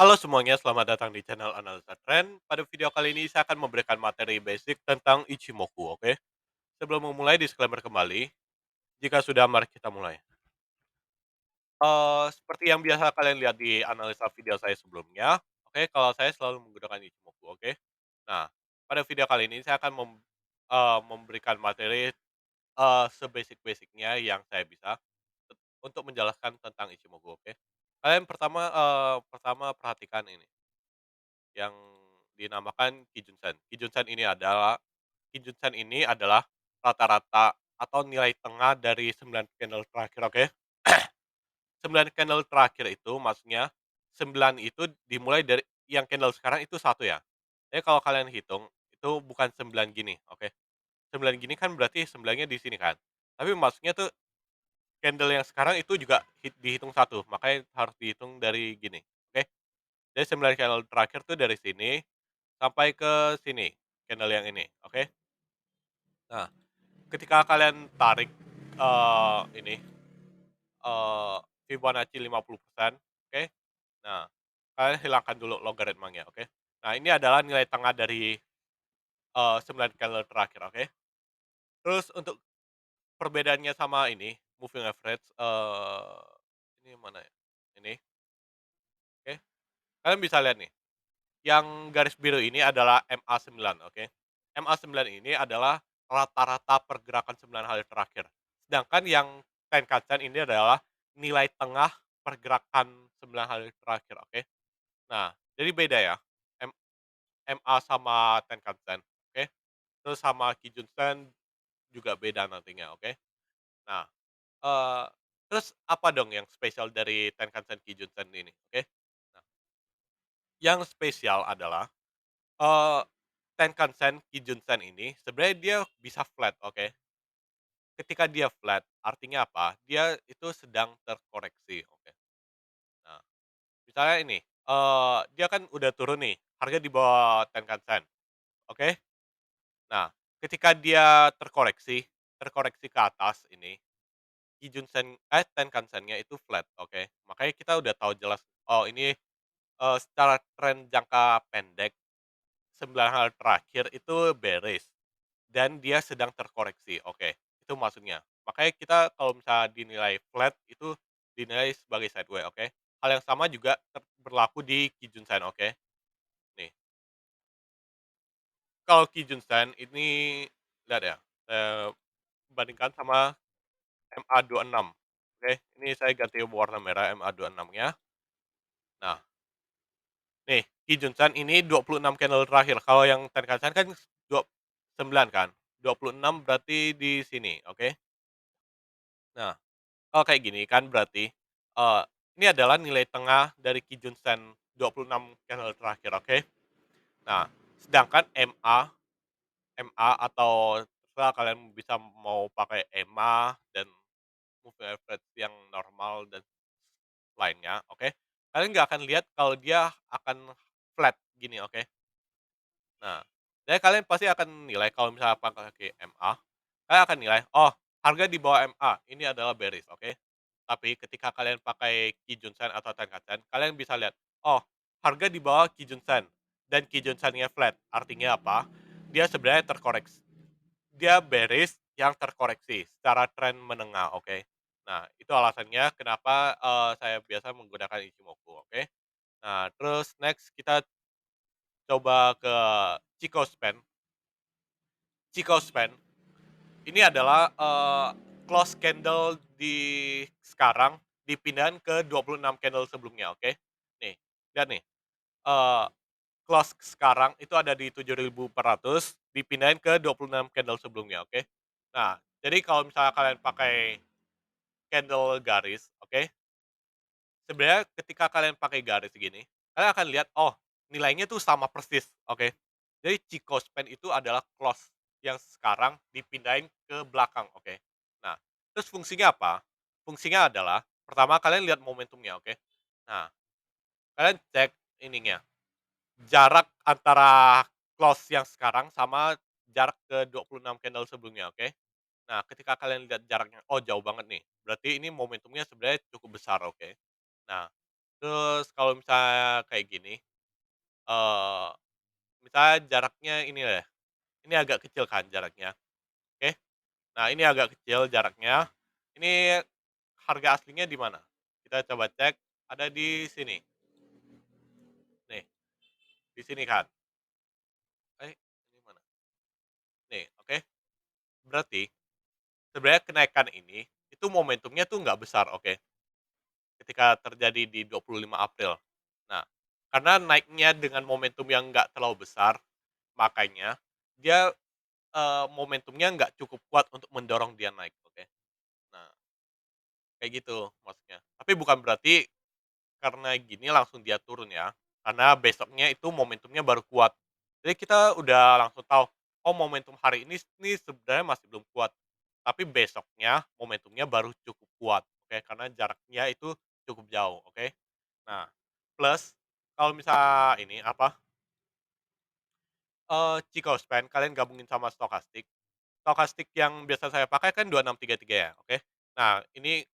Halo semuanya, selamat datang di channel Analisa Tren. Pada video kali ini saya akan memberikan materi basic tentang Ichimoku, oke? Sebelum memulai, disclaimer kembali. Jika sudah, mari kita mulai. Seperti yang biasa kalian lihat di analisa video saya sebelumnya, oke, kalau saya selalu menggunakan Ichimoku, oke? Nah, pada video kali ini saya akan memberikan materi sebasic-basicnya yang saya bisa untuk menjelaskan tentang Ichimoku, oke? Kalian pertama perhatikan ini yang dinamakan Kijunsen. Kijunsen ini adalah rata-rata atau nilai tengah dari 9 candle terakhir, oke? 9 candle terakhir itu maksudnya 9 itu dimulai dari yang candle sekarang itu satu ya. Jadi kalau kalian hitung itu bukan 9 gini, oke? 9 gini kan berarti 9-nya di sini kan. Tapi maksudnya tuh candle yang sekarang itu juga dihitung satu, makanya harus dihitung dari gini, oke? Jadi 9 candle terakhir tuh dari sini sampai ke sini, candle yang ini, oke? Nah, ketika kalian tarik, ini, eee, Fibonacci 50%, oke? Nah, kalian hilangkan dulu logaritmanya, oke? Nah, ini adalah nilai tengah dari, 9 candle terakhir, oke? Terus untuk perbedaannya sama ini, moving average, ini mana ya? Ini, oke? Kalian bisa lihat nih, yang garis biru ini adalah MA9, oke. MA9 ini adalah rata-rata pergerakan 9 hari terakhir. Sedangkan yang Tenkan-Sen ini adalah nilai tengah pergerakan 9 hari terakhir, oke. Nah, jadi beda ya, M MA sama Tenkan-Sen, oke. Terus sama Kijun-Sen juga beda nantinya, oke. Nah, eee, terus apa dong yang spesial dari Tenkan-Sen, Kijun-Sen ini, oke. Nah, yang spesial adalah Tenkan-Sen, Kijun-Sen ini sebenarnya dia bisa flat, oke. Ketika dia flat, artinya apa? Dia itu sedang terkoreksi, oke. Nah, misalnya ini, dia kan udah turun nih, harga di bawah Tenkan-Sen, oke. Nah, ketika dia terkoreksi terkoreksi ke atas ini, Tenkan-Sennya itu flat, oke. Makanya kita udah tahu jelas, oh ini, secara tren jangka pendek 9 hari terakhir itu bearish. Dan dia sedang terkoreksi, oke, itu maksudnya. Makanya kita kalau misalnya dinilai flat, itu dinilai sebagai sideways, oke. Hal yang sama juga berlaku di Kijun-Sen, oke. Nih, kalau Kijun-Sen ini lihat ya, bandingkan sama MA26, oke. Ini saya ganti warna merah MA26-nya. Nah, nih, Kijun-Sen ini 26 candle terakhir, kalau yang Tenkan-Sen kan 9 kan, 26 berarti di sini, oke. Nah, oh, kayak gini kan berarti, ini adalah nilai tengah dari Kijun Sen 26 candle terakhir, oke. Nah, sedangkan MA atau terserah kalian bisa mau pakai EMA dan moving average yang normal dan lainnya, oke. Kalian nggak akan lihat kalau dia akan flat gini, oke. Nah, jadi kalian pasti akan nilai kalau misalnya pakai MA, kalian akan nilai, "Oh, harga di bawah MA, ini adalah bearish," oke. Tapi ketika kalian pakai Kijun-Sen atau Tenkan-Sen, kalian bisa lihat, "Oh, harga di bawah Kijun-Sen dan Kijun-Sen-nya flat." Artinya apa? Dia sebenarnya terkoreksi. Dia bearish yang terkoreksi secara tren menengah, oke. Nah, itu alasannya kenapa, saya biasa menggunakan Ichimoku, oke. Nah, terus next kita coba ke Chikou Span. Chikou Span ini adalah, close candle di sekarang dipindahin ke 26 candle sebelumnya, oke. Nih, lihat nih, eee, close sekarang itu ada di 7.400 dipindahin ke 26 candle sebelumnya, oke. Nah, jadi kalau misalnya kalian pakai candle garis, oke, sebenarnya ketika kalian pakai garis gini, kalian akan lihat, oh, nilainya tuh sama persis, oke. Jadi Chikou Span itu adalah close yang sekarang dipindahin ke belakang, oke. Nah, terus fungsinya apa? Fungsinya adalah, pertama kalian lihat momentumnya, oke. Nah, kalian cek ininya, jarak antara close yang sekarang sama jarak ke 26 candle sebelumnya, oke. Nah, ketika kalian lihat jaraknya, oh jauh banget nih, berarti ini momentumnya sebenarnya cukup besar, oke. Nah, terus kalau misalnya kayak gini, eee, misalnya jaraknya ini deh, ini agak kecil kan jaraknya, oke? Nah, ini agak kecil jaraknya, ini harga aslinya di mana? Kita coba cek, ada di sini, nih, di sini kan. Ini mana? Nih, oke. Berarti sebenarnya kenaikan ini, itu momentumnya tuh nggak besar, oke, ketika terjadi di 25 April. Nah, karena naiknya dengan momentum yang nggak terlalu besar, makanya dia, momentumnya nggak cukup kuat untuk mendorong dia naik, oke. Nah, kayak gitu maksudnya. Tapi bukan berarti karena gini langsung dia turun ya, karena besoknya itu momentumnya baru kuat. Jadi kita udah langsung tahu, oh momentum hari ini sebenarnya masih belum kuat, tapi besoknya momentumnya baru cukup kuat, oke, karena jaraknya itu cukup jauh, oke. Nah, plus kalau misal ini apa, Chico Span kalian gabungin sama Stokastik. Stokastik yang biasa saya pakai kan 2633 ya, oke. Nah, ini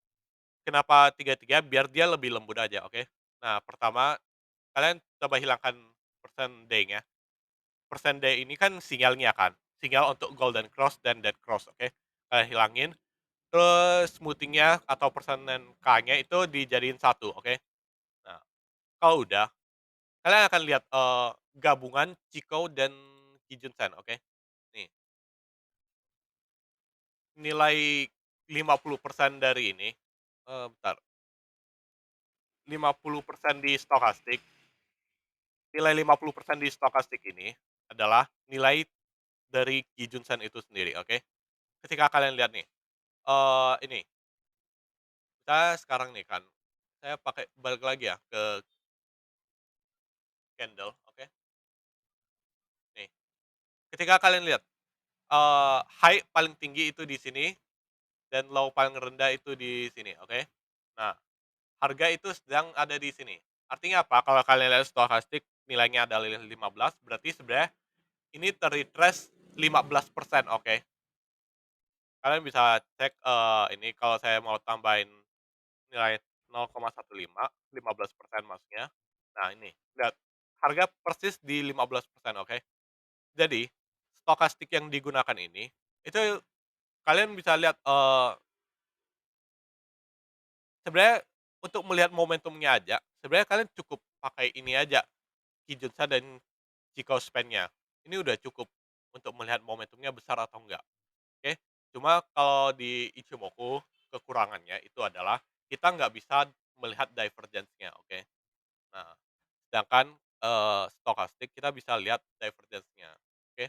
kenapa 33 biar dia lebih lembut aja, oke. Nah, pertama kalian coba hilangkan persen D-nya. Persen D ini kan sinyalnya kan, sinyal untuk golden cross dan dead cross, oke. Kalian hilangin, terus smoothing-nya atau persenan K-nya itu dijadiin satu, oke. Nah, kalau udah, kalian akan lihat, gabungan Chikou dan Kijun Sen, oke. Nih, nilai 50% dari ini, bentar, 50% di stokastik, nilai 50% di stokastik ini adalah nilai dari Kijun Sen itu sendiri, oke. Ketika kalian lihat nih, ini, saya sekarang nih kan, saya pakai balik lagi ya ke candle, oke. Nih, ketika kalian lihat, high paling tinggi itu di sini dan low paling rendah itu di sini, oke. Nah, harga itu sedang ada di sini. Artinya apa? Kalau kalian lihat stokastik nilainya adalah 15, berarti sebenarnya ini ter-retrace 15%, oke. Kalian bisa cek, ini kalau saya mau tambahin nilai 0,15, 15% maksudnya. Nah ini, lihat, harga persis di 15%, oke. Jadi, stokastik yang digunakan ini, itu kalian bisa lihat, sebenarnya untuk melihat momentumnya aja, sebenarnya kalian cukup pakai ini aja, Kijunsa dan Chikou Span-nya. Ini udah cukup untuk melihat momentumnya besar atau enggak, oke. Cuma kalau di Ichimoku, kekurangannya itu adalah kita nggak bisa melihat divergence-nya, oke. Nah, sedangkan, stokastik kita bisa lihat divergence-nya, oke.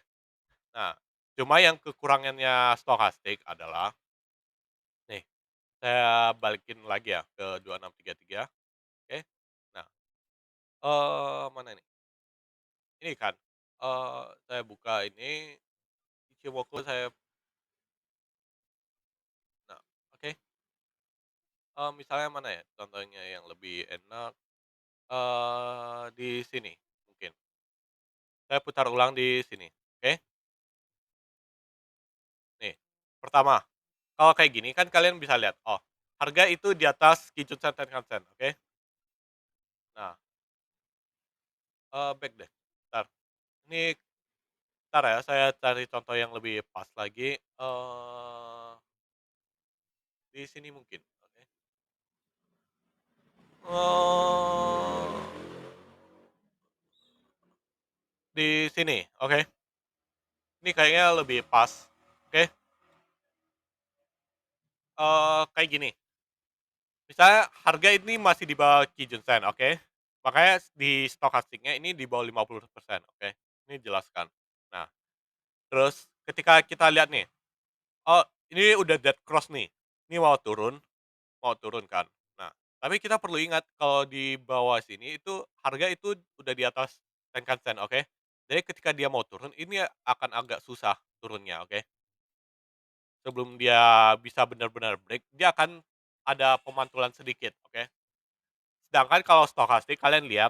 Nah, cuma yang kekurangannya stokastik adalah, nih, saya balikin lagi ya ke 2633, oke. Nah, mana nih? Ini kan, saya buka ini, Ichimoku saya, nah, oke, misalnya mana ya contohnya yang lebih enak, di sini mungkin, saya putar ulang di sini, oke. Nih, pertama, kalau kayak gini kan kalian bisa lihat, oh, harga itu di atas Kijun-sen, Tenkan-sen, oke. Nah, back deh, entar. Ini entar ya, saya cari contoh yang lebih pas lagi, di sini mungkin, oke. Di sini, oke. Ini kayaknya lebih pas, oke. Kayak gini, misalnya harga ini masih di bawah Kijun-sen, oke. Makanya di stokastiknya ini di bawah 50%, oke. Ini jelaskan. Nah, terus ketika kita lihat nih, oh, ini udah dead cross nih, ini mau turun kan. Nah, tapi kita perlu ingat kalau di bawah sini itu harga itu udah di atas Tenkan-sen, oke. Jadi ketika dia mau turun, ini akan agak susah turunnya, oke. Sebelum dia bisa benar-benar break, dia akan ada pemantulan sedikit, oke. Sedangkan kalau stokastik kalian lihat,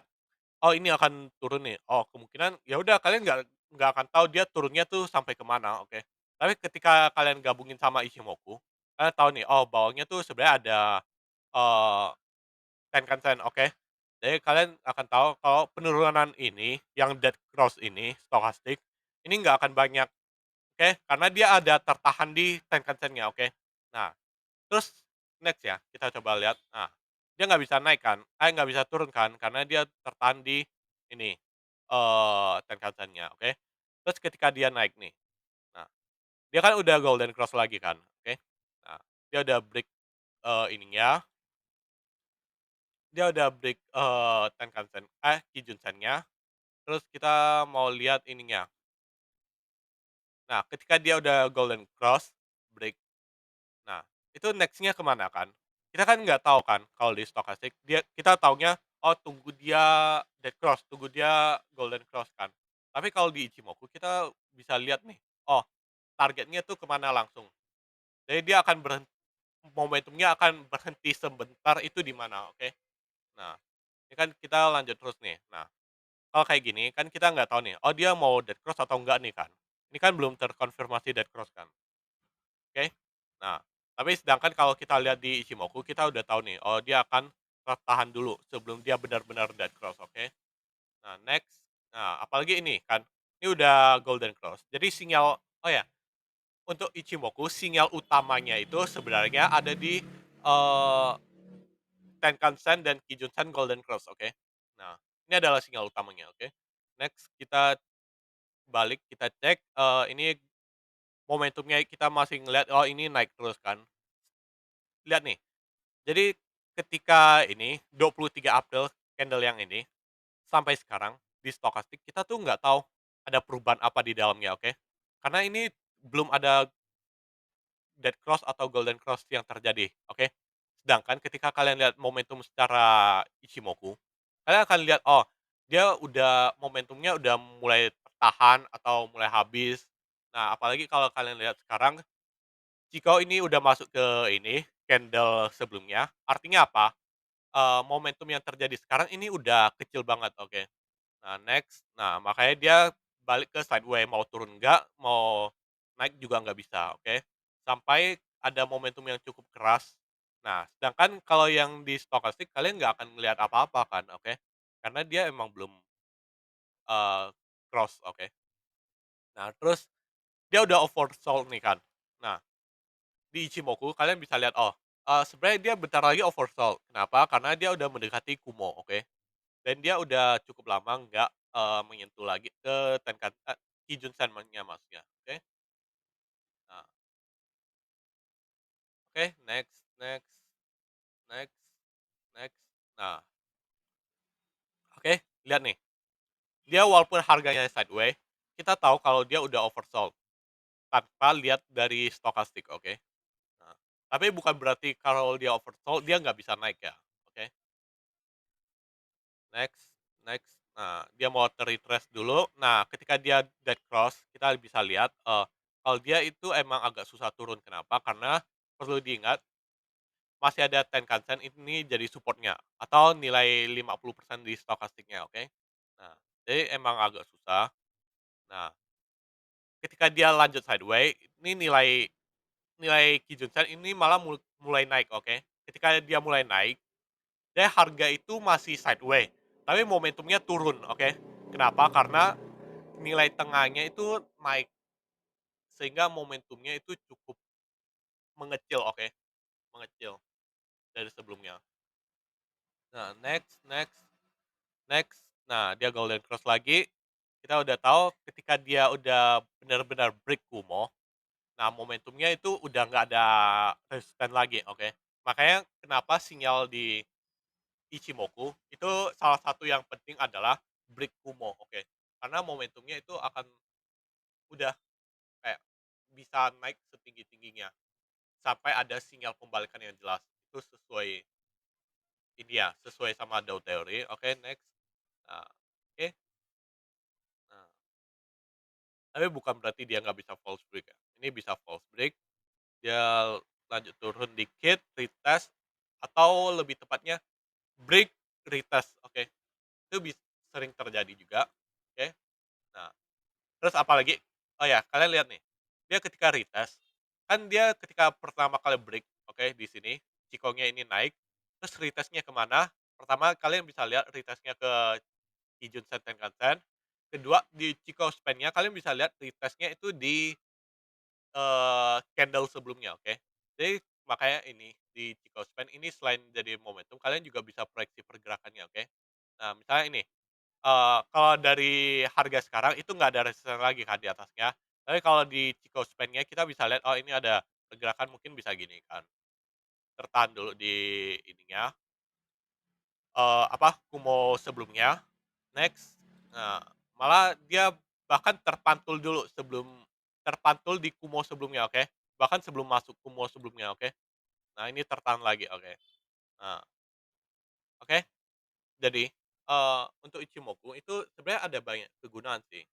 oh ini akan turun nih, oh kemungkinan ya udah kalian nggak akan tahu dia turunnya tuh sampai kemana, oke. Tapi ketika kalian gabungin sama Ichimoku, kalian tahu nih, oh bawahnya tuh sebenarnya ada, eee, Tenkan-sen, oke. Jadi kalian akan tahu kalau penurunan ini, yang dead cross ini, stokastik, ini nggak akan banyak, oke? Karena dia ada tertahan di Tenkan-Sen-nya, oke? Nah, terus next ya, kita coba lihat, nah, dia nggak bisa naik kan, nggak bisa turun kan, karena dia tertahan di ini, Tenkan-Sen-nya, oke? Terus ketika dia naik nih, nah, dia kan udah golden cross lagi kan, oke? Nah, dia udah break, ininya, dia udah break, Tenkan-Sen Kijun-Sen-nya, terus kita mau lihat ininya. Nah, ketika dia udah golden cross, break, nah, itu next-nya kemana kan? Kita kan nggak tahu kan kalau di stokastik, kita taunya, oh tunggu dia dead cross, tunggu dia golden cross kan. Tapi kalau di Ichimoku kita bisa lihat nih, oh targetnya tuh kemana langsung. Jadi dia akan momentumnya akan berhenti sebentar itu di mana, oke? Nah, ini kan kita lanjut terus nih. Nah, kalau kayak gini kan kita nggak tahu nih, oh dia mau dead cross atau enggak nih kan. Ini kan belum terkonfirmasi dead cross kan, oke? Nah, tapi sedangkan kalau kita lihat di Ichimoku kita udah tahu nih, oh dia akan tertahan dulu sebelum dia benar-benar dead cross, oke? Nah, next, nah apalagi ini kan, ini udah golden cross. Jadi sinyal, oh ya, untuk Ichimoku sinyal utamanya itu sebenarnya ada di, Tenkan-sen dan Kijun-sen golden cross, oke? Nah, ini adalah sinyal utamanya, oke? Next kita balik, kita cek, ini momentumnya kita masih ngelihat, oh ini naik terus kan. Lihat nih, jadi ketika ini 23 April candle yang ini, sampai sekarang di stokastik kita tuh nggak tahu ada perubahan apa di dalamnya, oke? Karena ini belum ada dead cross atau golden cross yang terjadi, oke? Sedangkan ketika kalian lihat momentum secara Ichimoku, kalian akan lihat, oh, dia udah momentumnya udah mulai tertahan atau mulai habis. Nah, apalagi kalau kalian lihat sekarang, jika ini udah masuk ke ini, candle sebelumnya, artinya apa? Momentum yang terjadi sekarang ini udah kecil banget, oke. Nah, next, nah makanya dia balik ke sideway, mau turun nggak, mau naik juga nggak bisa, oke. Sampai ada momentum yang cukup keras. Nah, sedangkan kalau yang di stokastik kalian nggak akan ngelihat apa-apa kan, oke. Karena dia emang belum, eee, cross, oke. Nah, terus dia udah oversold nih kan. Nah, di Ichimoku kalian bisa lihat, oh, sebenarnya dia bentar lagi oversold. Kenapa? Karena dia udah mendekati Kumo, oke. Dan dia udah cukup lama nggak, menyentuh lagi ke Kijun Senman-nya maksudnya, oke. Nah, oke, next next next next. Nah, oke, lihat nih, dia walaupun harganya sideway, kita tahu kalau dia udah oversold, tanpa lihat dari stokastik, oke. Nah, tapi bukan berarti kalau dia oversold, dia nggak bisa naik ya, oke. Next next. Nah, dia mau retrace dulu. Nah, ketika dia dead cross, kita bisa lihat, kalau dia itu emang agak susah turun. Kenapa? Karena perlu diingat, masih ada Tenkan-sen ini jadi supportnya atau nilai 50% di stokastiknya, oke? Nah, jadi emang agak susah. Nah, ketika dia lanjut sideway, ini nilai nilai Kijun-sen ini malah mulai naik, oke? Ketika dia mulai naik, dia harga itu masih sideway, tapi momentumnya turun, oke? Kenapa? Karena nilai tengahnya itu naik, sehingga momentumnya itu cukup mengecil, oke? Mengecil dari sebelumnya. Nah, next next next. Nah, dia golden cross lagi, kita udah tahu ketika dia udah benar-benar break Kumo, nah momentumnya itu udah nggak ada resisten lagi, oke? Makanya kenapa sinyal di Ichimoku itu salah satu yang penting adalah break Kumo, oke? Karena momentumnya itu akan udah kayak bisa naik setinggi-tingginya. Sampai ada sinyal pembalikan yang jelas. Itu sesuai ini ya, sesuai sama Dow Theory. Oke, next. Nah, oke. Nah, tapi bukan berarti dia nggak bisa false break ya. Ini bisa false break, dia lanjut turun dikit, retest, atau lebih tepatnya break, retest, oke. Itu sering terjadi juga, oke. Nah, terus apalagi, oh ya, kalian lihat nih, dia ketika retest, kan dia ketika pertama kali break, oke, di sini, Cikongnya ini naik, terus retestnya kemana? Pertama, kalian bisa lihat retest-nya ke Kijun Sen Tenkan-sen. Kedua, di Chikou Span-nya kalian bisa lihat retest-nya itu di, candle sebelumnya, oke. Jadi makanya ini, di Chikou Span ini selain jadi momentum, kalian juga bisa proyeksi pergerakannya, oke. Nah, misalnya ini, kalau dari harga sekarang itu nggak ada resisten lagi kan di atasnya. Tapi kalau di Chikou Span-nya kita bisa lihat, oh ini ada pergerakan mungkin bisa gini kan, tertahan dulu di ininya, Kumo sebelumnya, next, nah malah dia bahkan terpantul di Kumo sebelumnya, oke. Bahkan sebelum masuk Kumo sebelumnya, oke. Nah ini tertahan lagi, oke. Nah, oke. Jadi, untuk Ichimoku itu sebenarnya ada banyak kegunaan sih.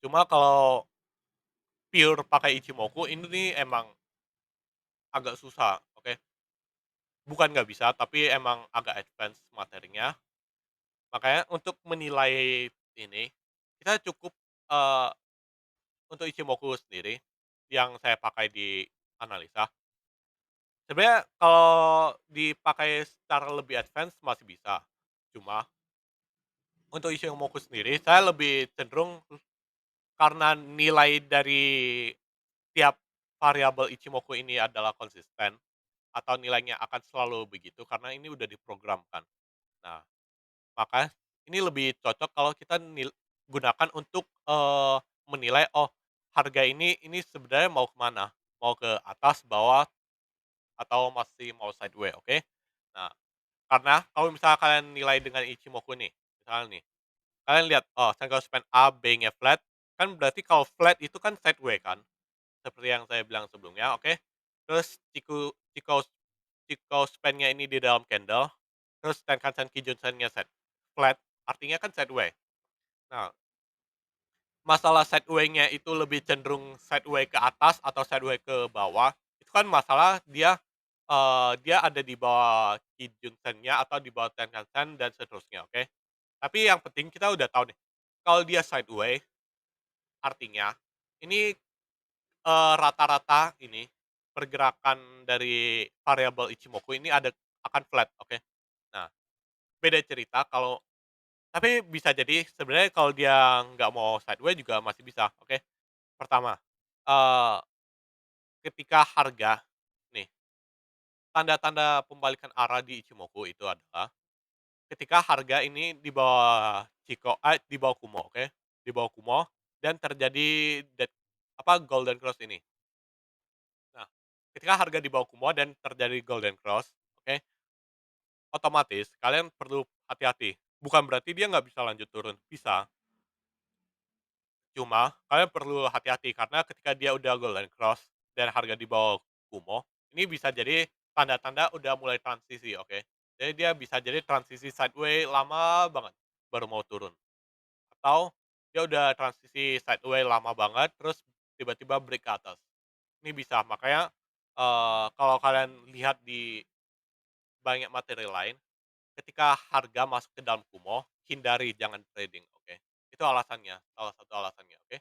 Cuma kalau pure pakai Ichimoku ini nih emang agak susah, oke. Bukan nggak bisa, tapi emang agak advance materinya. Makanya untuk menilai ini, kita cukup, eee, untuk Ichimoku sendiri, yang saya pakai di analisa, sebenarnya kalau dipakai secara lebih advance masih bisa. Cuma, untuk Ichimoku sendiri, saya lebih cenderung karena nilai dari tiap variabel Ichimoku ini adalah konsisten, atau nilainya akan selalu begitu, karena ini udah diprogramkan. Nah, maka ini lebih cocok kalau kita gunakan untuk, menilai, oh harga ini sebenarnya mau kemana, mau ke atas, bawah, atau masih mau sideways, oke? Nah, karena kalau misalnya kalian nilai dengan Ichimoku nih, misalnya nih, kalian lihat, oh tanggal span A, B-nya flat, kan berarti kalau flat itu kan sideways kan, seperti yang saya bilang sebelumnya, oke? Terus Chikou span-nya ini di dalam candle, terus Tenkan-sen Kijun-sen-nya flat, artinya kan sideways. Nah, masalah sideway-nya itu lebih cenderung sideway ke atas atau sideway ke bawah, itu kan masalah dia, dia ada di bawah Kijun-sen-nya atau di bawah Tenkan-sen dan seterusnya, oke. Tapi yang penting kita udah tahu nih, kalau dia sideway, artinya ini, rata-rata ini, pergerakan dari variabel Ichimoku ini akan flat, oke. Nah, beda cerita kalau tapi bisa jadi sebenarnya kalau dia nggak mau sideway juga masih bisa, oke. Pertama, eee, ketika harga nih, tanda-tanda pembalikan arah di Ichimoku itu adalah ketika harga ini di bawah Kumo, oke, di bawah Kumo dan terjadi golden cross ini. Nah, ketika harga di bawah Kumo dan terjadi golden cross, oke, otomatis kalian perlu hati-hati. Bukan berarti dia nggak bisa lanjut turun, bisa. Cuma kalian perlu hati-hati karena ketika dia udah golden cross dan harga di bawah Kumo, ini bisa jadi tanda-tanda udah mulai transisi, oke. Jadi dia bisa jadi transisi sideways lama banget baru mau turun, atau dia udah transisi sideways lama banget terus tiba-tiba break ke atas. Ini bisa, makanya, kalau kalian lihat di banyak materi lain, ketika harga masuk ke dalam Kumo, hindari jangan trading, oke. Itu alasannya, salah satu alasannya, oke.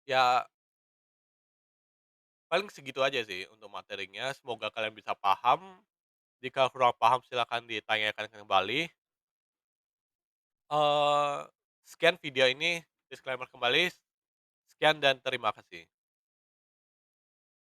Ya, paling segitu aja sih untuk materinya, semoga kalian bisa paham. Jika kurang paham silakan ditanyakan kembali. Eee, Sekian video ini, disclaimer kembali, sekian dan terima kasih.